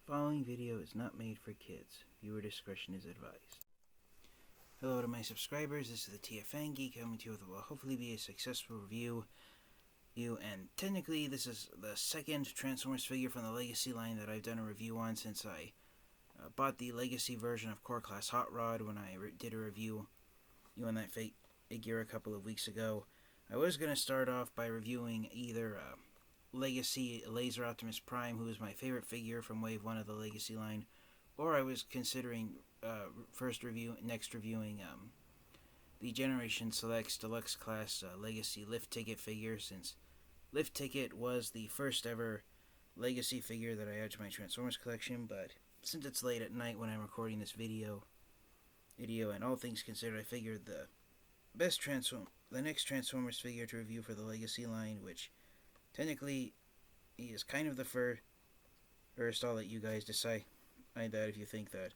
following video is not made for kids. Viewer discretion is advised. Hello to my subscribers, this is the TFN Geek coming to you with what will hopefully be a successful review. And technically this is the second Transformers figure from the Legacy line that I've done a review on since I bought the Legacy version of Core Class Hot Rod when I did a review on that figure a couple of weeks ago. I was going to start off by reviewing either Legacy Laser Optimus Prime, who is my favorite figure from Wave 1 of the Legacy line, or I was considering next reviewing the Generation Selects Deluxe Class Legacy Lift Ticket figure, since Lift Ticket was the first ever Legacy figure that I added to my Transformers collection, but since it's late at night when I'm recording this video, and all things considered, I figured the next Transformers figure to review for the Legacy line, which technically is kind of the first, I'll let you guys decide that if you think that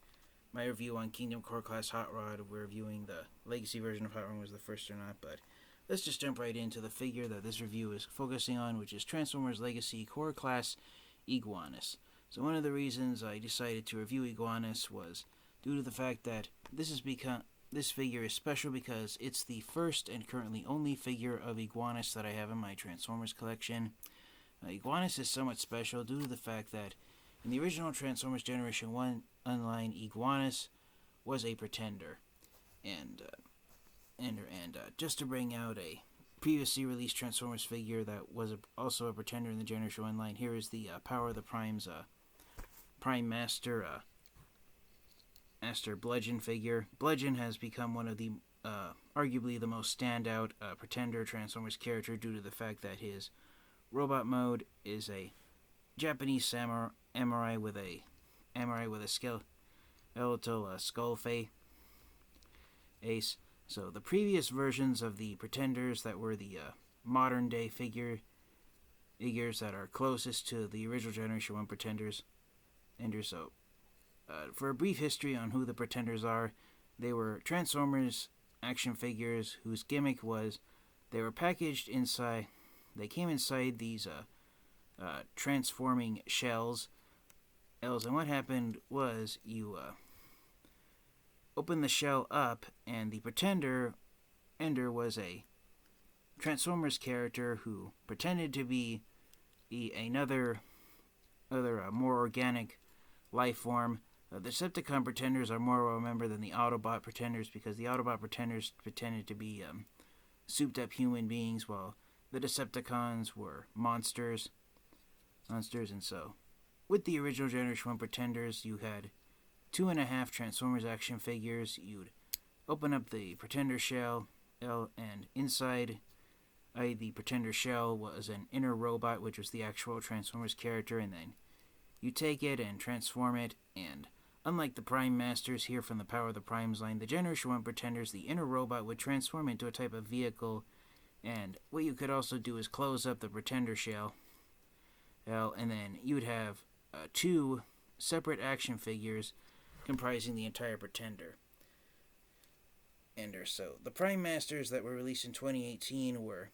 my review on Kingdom Core Class Hot Rod, we're reviewing the Legacy version of Hot Rod, was the first or not, but let's just jump right into the figure that this review is focusing on, which is Transformers Legacy Core Class Iguanas. So one of the reasons I decided to review Iguanas was due to the fact that this figure is special because it's the first and currently only figure of Iguanas that I have in my Transformers collection. Iguanas is somewhat special due to the fact that in the original Transformers Generation 1 line, Iguanas was a Pretender. And just to bring out a previously released Transformers figure that was also a Pretender in the Generation 1 line, here is the Power of the Prime's Prime Master Bludgeon figure. Bludgeon has become one of the arguably the most standout Pretender Transformers character due to the fact that his robot mode is a Japanese samurai with a skeletal skull face. So the previous versions of the Pretenders that were the modern day figures that are closest to the original Generation 1 Pretenders. So for a brief history on who the Pretenders are, they were Transformers action figures whose gimmick was they were packaged inside. They came inside these transforming shells. And what happened was you open the shell up, and the Pretender was a Transformers character who pretended to be another more organic life form. The Decepticon Pretenders are more well remembered than the Autobot Pretenders because the Autobot Pretenders pretended to be souped up human beings, while the Decepticons were monsters. And so, with the original Generation 1 Pretenders, you had 2.5 Transformers action figures. You'd open up the Pretender shell, and inside the Pretender shell was an inner robot, which was the actual Transformers character, and then you take it and transform it, and unlike the Prime Masters here from the Power of the Primes line, the Generation 1 Pretenders, the inner robot would transform into a type of vehicle, and what you could also do is close up the Pretender shell, and then you would have 2 separate action figures comprising the entire Pretender. So the Prime Masters that were released in 2018 were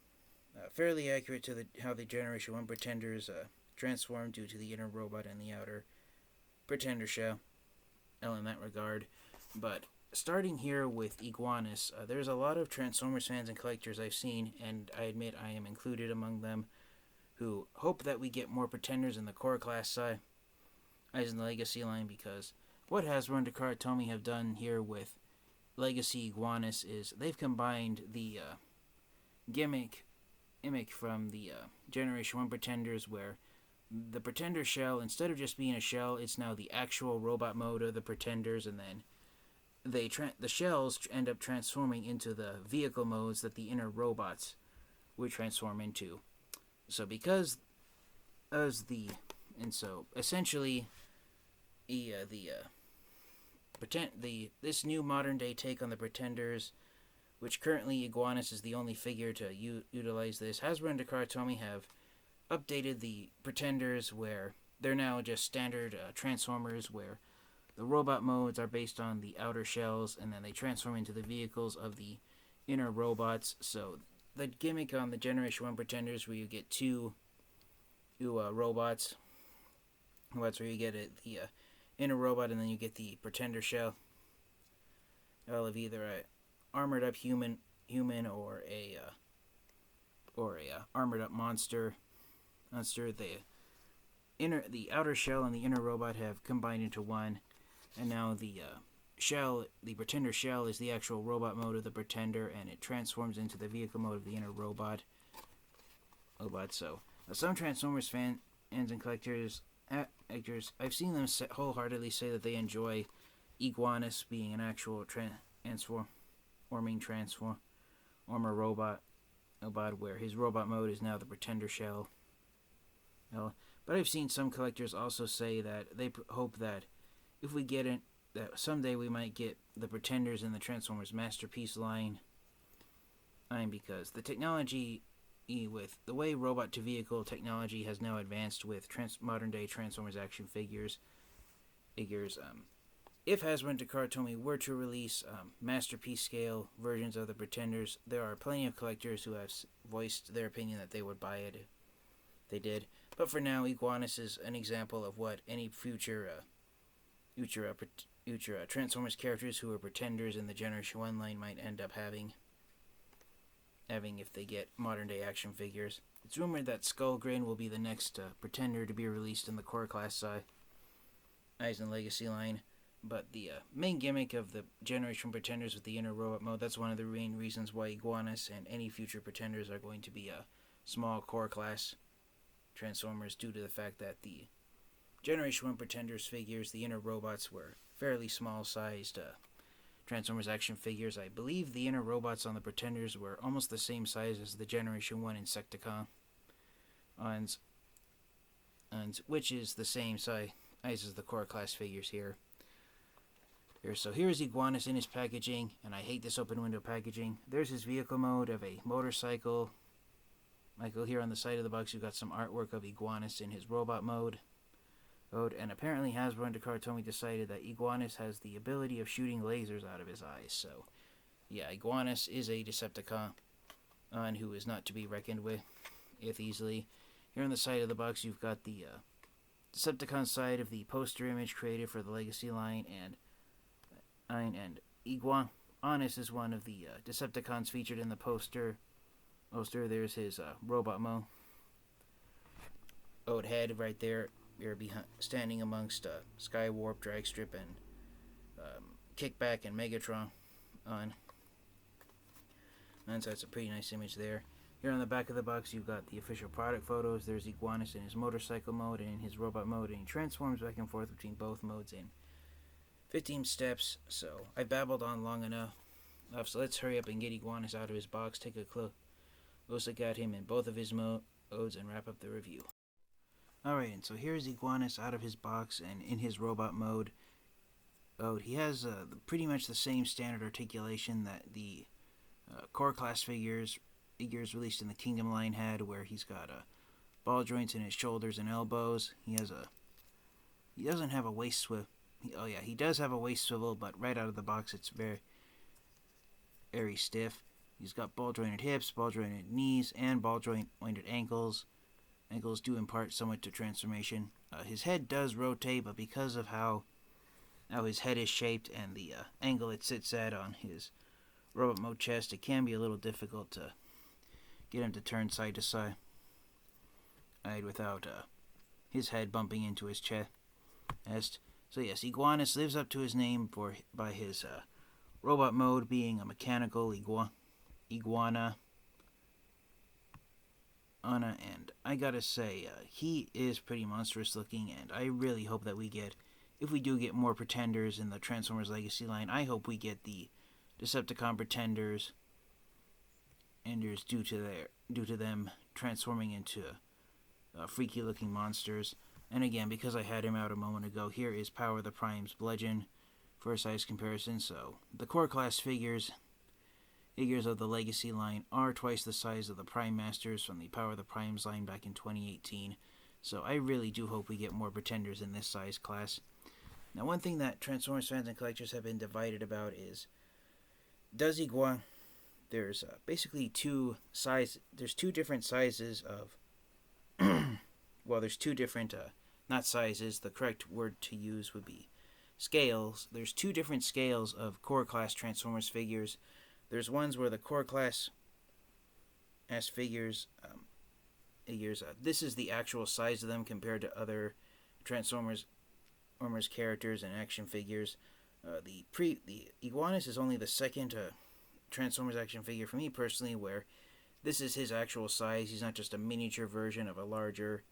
fairly accurate to how the Generation 1 Pretenders transformed due to the inner robot and the outer Pretender shell in that regard. But starting here with Iguanas, there's a lot of Transformers fans and collectors I've seen, and I admit I am included among them, who hope that we get more Pretenders in the core class side as in the Legacy line, because what Hasbro and Tomy have done here with Legacy Iguanas is they've combined the gimmick from the Generation 1 Pretenders, where the Pretender shell, instead of just being a shell, it's now the actual robot mode of the Pretenders, and then the shells end up transforming into the vehicle modes that the inner robots would transform into. So essentially this new modern day take on the Pretenders, which currently Iguanas is the only figure to utilize this. Hasbro and Tomy have updated the Pretenders where they're now just standard Transformers, where the robot modes are based on the outer shells, and then they transform into the vehicles of the inner robots. So the gimmick on the Generation 1 Pretenders, where you get two robots That's where you get the inner robot, and then you get the Pretender shell. Of either a armored up human or a armored up monster. The outer shell and the inner robot have combined into one, and now the Pretender shell, is the actual robot mode of the Pretender, and it transforms into the vehicle mode of the inner robot. So, some Transformers fans and collectors, I've seen them wholeheartedly say that they enjoy Iguanis being an actual transformer robot, where his robot mode is now the Pretender shell. But I've seen some collectors also say that they hope that if we get it, that someday we might get the Pretenders in the Transformers Masterpiece line. Because the technology, with the way robot to vehicle technology has now advanced with modern day Transformers action figures, if Hasbro and Takara Tomy were to release masterpiece scale versions of the Pretenders, there are plenty of collectors who have voiced their opinion that they would buy it if they did. But for now, Iguanis is an example of what any future Transformers characters who are Pretenders in the Generation 1 line might end up having if they get modern day action figures. It's rumored that Skullgrin will be the next Pretender to be released in the core class size and Legacy line. But the main gimmick of the Generation Pretenders with the inner robot mode, that's one of the main reasons why Iguanis and any future Pretenders are going to be small core class Transformers, due to the fact that the Generation 1 Pretenders figures, the inner robots, were fairly small sized Transformers action figures. I believe the inner robots on the Pretenders were almost the same size as the Generation 1 Decepticon, which is the same size as the core class figures here. So here's Iguanis in his packaging, and I hate this open window packaging. There's his vehicle mode of a motorcycle. Michael, here on the side of the box, you've got some artwork of Iguanis in his robot mode. And apparently Hasbro and Takara Tomy decided that Iguanis has the ability of shooting lasers out of his eyes. So, yeah, Iguanis is a Decepticon who is not to be reckoned with easily. Here on the side of the box, you've got the Decepticon side of the poster image created for the Legacy line, and Iguanis is one of the Decepticons featured in the poster. There's his robot mode head right there. You're standing amongst Skywarp, Dragstrip, and Kickback and Megatron and so it's a pretty nice image there. Here on the back of the box, you've got the official product photos. There's Iguanis in his motorcycle mode and in his robot mode, and he transforms back and forth between both modes in 15 steps. So I babbled on long enough, so let's hurry up and get Iguanis out of his box, take a close look at him in both of his modes, and wrap up the review. Alright, and so here's Iguanis out of his box and in his robot mode. He has pretty much the same standard articulation that the core class figures released in the Kingdom line had, where he's got ball joints in his shoulders and elbows. He doesn't have a waist swivel. He does have a waist swivel, but right out of the box it's very, very stiff. He's got ball jointed hips, ball jointed knees, and ball jointed ankles. Ankles do impart somewhat to transformation. His head does rotate, but because of how his head is shaped and the angle it sits at on his robot mode chest, it can be a little difficult to get him to turn side to side without his head bumping into his chest. So yes, Iguanis lives up to his name by his robot mode being a mechanical iguana. And I gotta say, he is pretty monstrous looking, and I really hope that if we do get more Pretenders in the Transformers Legacy line, I hope we get the Decepticon Pretenders due to them transforming into freaky looking monsters. And again, because I had him out a moment ago, here is Power of the Prime's Bludgeon for a size comparison. So the core class figures of the Legacy line are twice the size of the Prime Masters from the Power of the Primes line back in 2018. So I really do hope we get more Pretenders in this size class. Now, one thing that Transformers fans and collectors have been divided about is, there's basically there's two different sizes of there's two different not sizes, the correct word to use would be scales. There's two different scales of core class Transformers figures. There's ones where the core class as figures, this is the actual size of them compared to other Transformers characters and action figures. The Iguanis is only the second Transformers action figure for me personally, where this is his actual size. He's not just a miniature version of a larger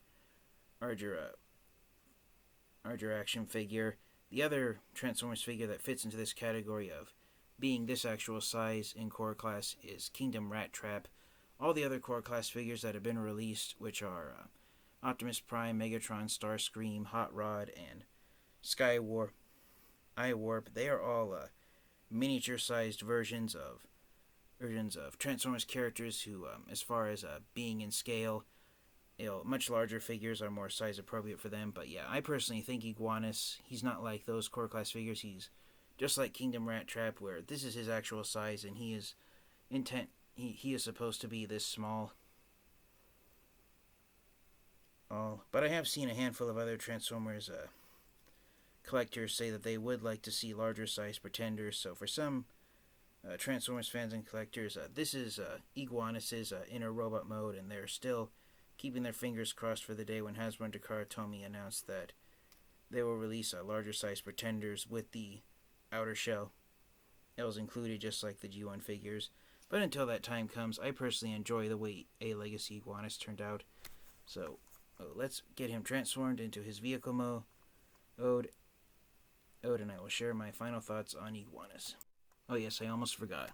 action figure. The other Transformers figure that fits into this category of being this actual size in core class is Kingdom Rat Trap. All the other core class figures that have been released, which are Optimus Prime, Megatron, Starscream, Hot Rod, and Skywarp, iWarp, they are all miniature-sized versions of Transformers characters who, as far as being in scale, much larger figures are more size appropriate for them. But yeah, I personally think Iguanis, he's not like those core class figures. He's just like Kingdom Rat Trap, where this is his actual size, and he is supposed to be this small. But I have seen a handful of other Transformers collectors say that they would like to see larger size Pretenders. So for some Transformers fans and collectors, this is Iguanis' inner robot mode, and they're still keeping their fingers crossed for the day when Hasbro and Takara Tomy announced that they will release larger size Pretenders with the outer shell. L's included, just like the G1 figures. But until that time comes, I personally enjoy the way A Legacy Iguanis turned out. So let's get him transformed into his vehicle mode, and I will share my final thoughts on Iguanis. Oh yes, I almost forgot.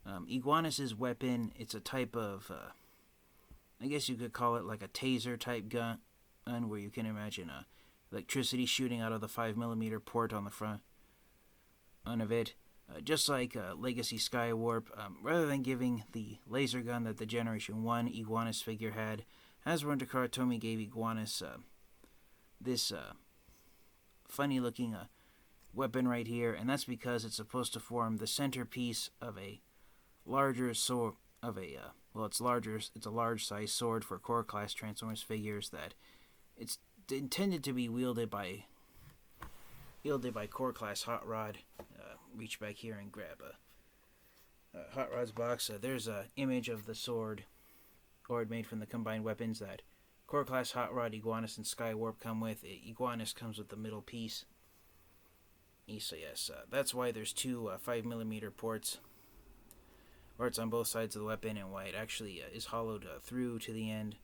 Iguanis' weapon, it's a type of, I guess you could call it like a taser type gun, where you can imagine electricity shooting out of the 5mm port on the front of it. Just like Legacy Skywarp, rather than giving the laser gun that the Generation 1 Iguanis figure had, Hasbro and Takara Tomy gave Iguanis this funny looking weapon right here, and that's because it's supposed to form the centerpiece of a larger sword, it's a large size sword for core class Transformers figures that it's intended to be wielded by core class Hot Rod. Reach back here and grab a Hot Rod's box. There's an image of the sword made from the combined weapons that core class Hot Rod, Iguanis, and Skywarp come with. Iguanis comes with the middle piece. So yes, that's why there's two 5mm ports on both sides of the weapon, and why it actually is hollowed through to the end.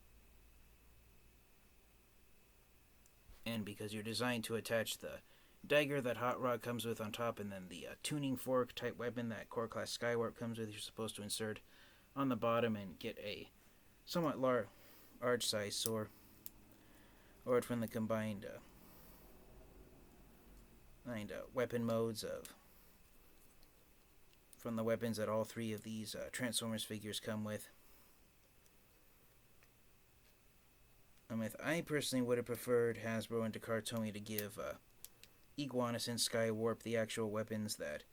And because you're designed to attach the dagger that Hot Rod comes with on top, and then the tuning fork type weapon that core class Skywarp comes with, you're supposed to insert on the bottom and get a somewhat large size sword from the combined weapon modes from the weapons that all three of these Transformers figures come with. I personally would have preferred Hasbro and Takara Tomy to give Iguanis and Skywarp the actual weapons that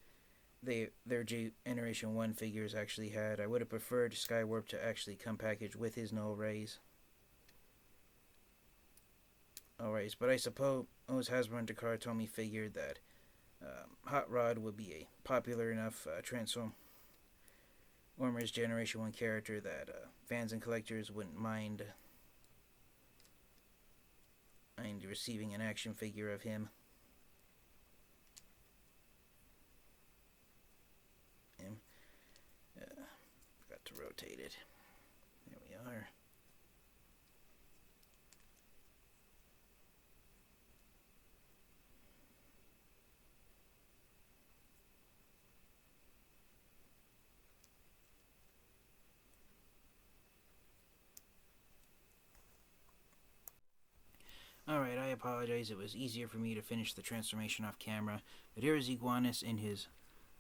their Generation 1 figures actually had. I would have preferred Skywarp to actually come packaged with his null rays. But I suppose Hasbro and Takara Tomy figured that Hot Rod would be a popular enough Transformers Generation 1 character that fans and collectors wouldn't mind receiving an action figure of him. Forgot to rotate it. There we are. Alright, I apologize. It was easier for me to finish the transformation off camera. But here is Iguanis in his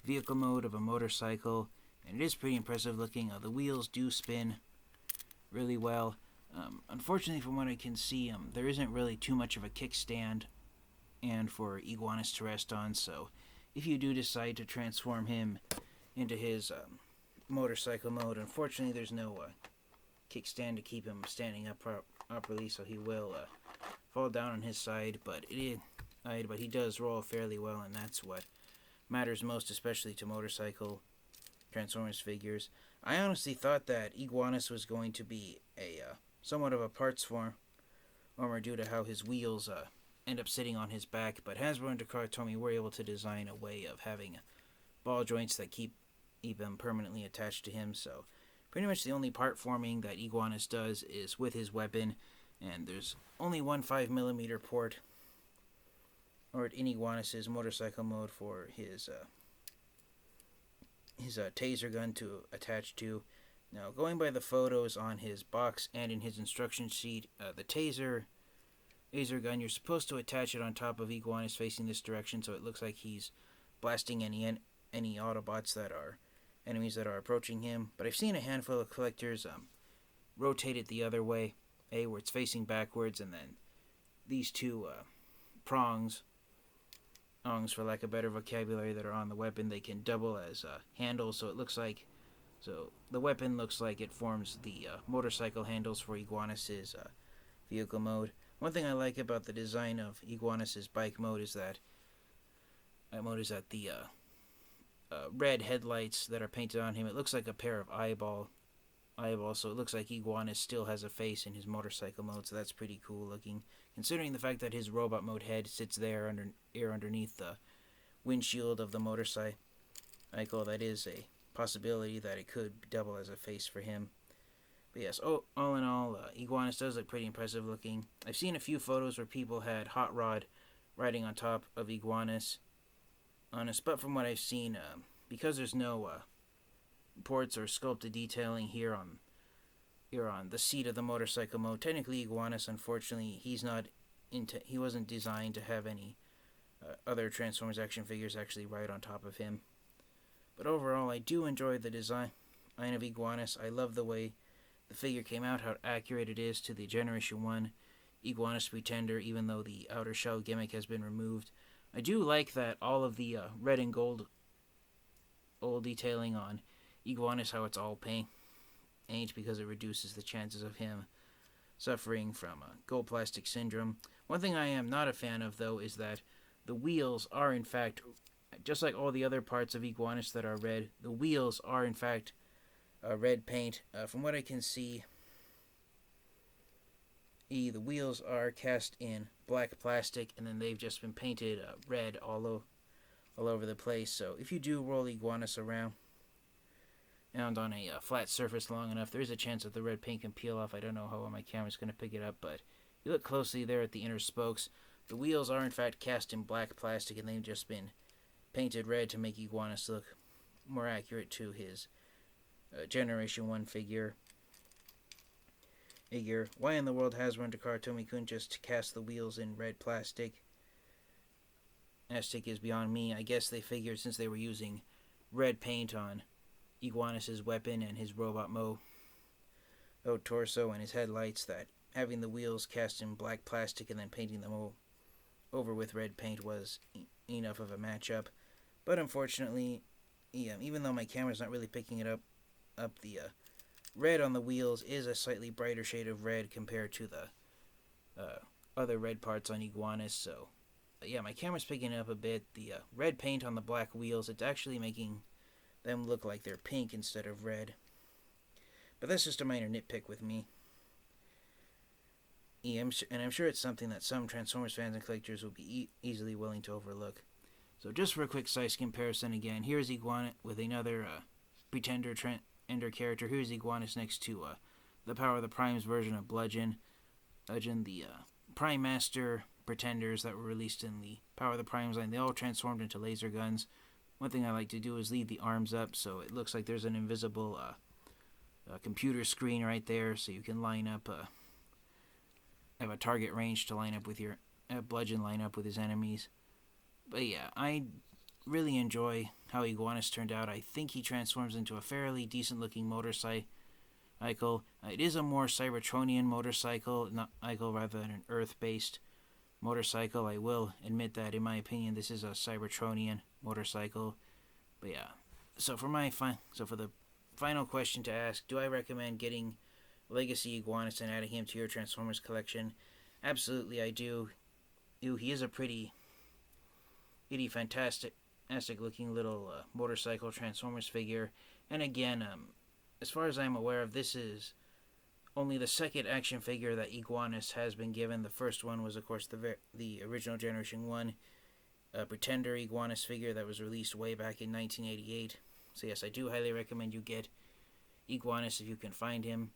vehicle mode of a motorcycle. And it is pretty impressive looking. The wheels do spin really well. Unfortunately, from what I can see, there isn't really too much of a kickstand and for Iguanis to rest on. So if you do decide to transform him into his motorcycle mode, unfortunately there's no kickstand to keep him standing up properly. So he will fall down on his side, but he does roll fairly well, and that's what matters most, especially to motorcycle Transformers figures. I honestly thought that Iguanis was going to be a somewhat of a parts former due to how his wheels end up sitting on his back, but Hasbro and Takara Tomy were able to design a way of having ball joints that keep him permanently attached to him, so pretty much the only part forming that Iguanis does is with his weapon, and there's only one 5mm port or in Iguanis' motorcycle mode for his taser gun to attach to. Now, going by the photos on his box and in his instruction sheet, the taser gun, you're supposed to attach it on top of Iguanis facing this direction, so it looks like he's blasting any Autobots that are enemies that are approaching him. But I've seen a handful of collectors rotate it the other way, where it's facing backwards, and then these two prongs, for lack of better vocabulary, that are on the weapon, they can double as handles, so the weapon looks like it forms the motorcycle handles for Iguanis' vehicle mode. One thing I like about the design of Iguanis' bike mode is that the red headlights that are painted on him, it looks like a pair of eyeballs, so it looks like Iguanis still has a face in his motorcycle mode, so that's pretty cool looking, considering the fact that his robot mode head sits there underneath the windshield of the motorcycle. That is a possibility that it could double as a face for him. But yes, all in all, Iguanis does look pretty impressive looking. I've seen a few photos where people had Hot Rod riding on top of Iguanis, but from what I've seen, because there's no ports or sculpted detailing here on the seat of the motorcycle mode, technically Iguanis, unfortunately, he wasn't designed to have any other Transformers action figures actually ride on top of him. But overall, I do enjoy the design of Iguanis. I love the way the figure came out, how accurate it is to the Generation 1 Iguanis Pretender, even though the outer shell gimmick has been removed. I do like that all of the red and gold detailing on Iguanis, how it's all paint, because it reduces the chances of him suffering from gold plastic syndrome. One thing I am not a fan of, though, is that the wheels are, in fact, just like all the other parts of Iguanis that are red, the wheels are, in fact, red paint. From what I can see, the wheels are cast in black plastic, and then they've just been painted red all over the place. So if you do roll Iguanis around on a flat surface long enough, there is a chance that the red paint can peel off. I don't know how well my camera's going to pick it up, but if you look closely there at the inner spokes, the wheels are in fact cast in black plastic, and they've just been painted red to make Iguanis look more accurate to his Generation 1 figure. Why in the world Hasbro and Takara Tomy couldn't just cast the wheels in red plastic is beyond me. I guess they figured since they were using red paint on Iguanis' weapon and his robot torso and his headlights, that having the wheels cast in black plastic and then painting them over with red paint was enough of a matchup. But unfortunately, even though my camera's not really picking it up the red on the wheels is a slightly brighter shade of red compared to the other red parts on Iguanis, so my camera's picking it up a bit. The red paint on the black wheels, it's actually making them look like they're pink instead of red. But that's just a minor nitpick with me. And I'm sure it's something that some Transformers fans and collectors will be easily willing to overlook. So just for a quick size comparison again, here's Iguanis with another Pretender character. Here's Iguanis next to the Power of the Primes version of Bludgeon, the Prime Master Pretenders that were released in the Power of the Primes line. They all transformed into laser guns. One thing I like to do is leave the arms up so it looks like there's an invisible computer screen right there, so you can line up, have a target range to line up with your Bludgeon line up with his enemies. But yeah, I really enjoy how Iguanis turned out. I think he transforms into a fairly decent looking motorcycle. It is a more Cybertronian motorcycle rather than an Earth-based motorcycle. I will admit that, in my opinion, this is a Cybertronian motorcycle. But yeah, so for the final question to ask, do I recommend getting Legacy Iguanis and adding him to your Transformers collection? Absolutely, I do. He is a pretty fantastic looking little motorcycle Transformers figure. And again, as far as I'm aware of, this is only the second action figure that Iguanis has been given. The first one was, of course, the original Generation 1 Pretender Iguanas figure that was released way back in 1988. So yes, I do highly recommend you get Iguanis if you can find him.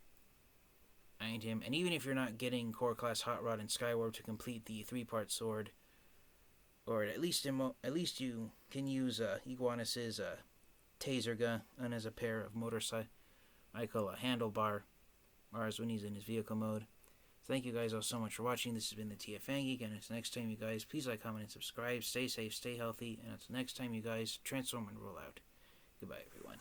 And even if you're not getting Core Class Hot Rod and Skywarp to complete the 3-part sword, or at least you can use Iguanis' taser gun as a pair of motorcycle handlebar bars when he's in his vehicle mode. Thank you guys all so much for watching. This has been the TFN Geek, and until next time, you guys, please like, comment, and subscribe. Stay safe, stay healthy, and until next time, you guys, transform and roll out. Goodbye, everyone.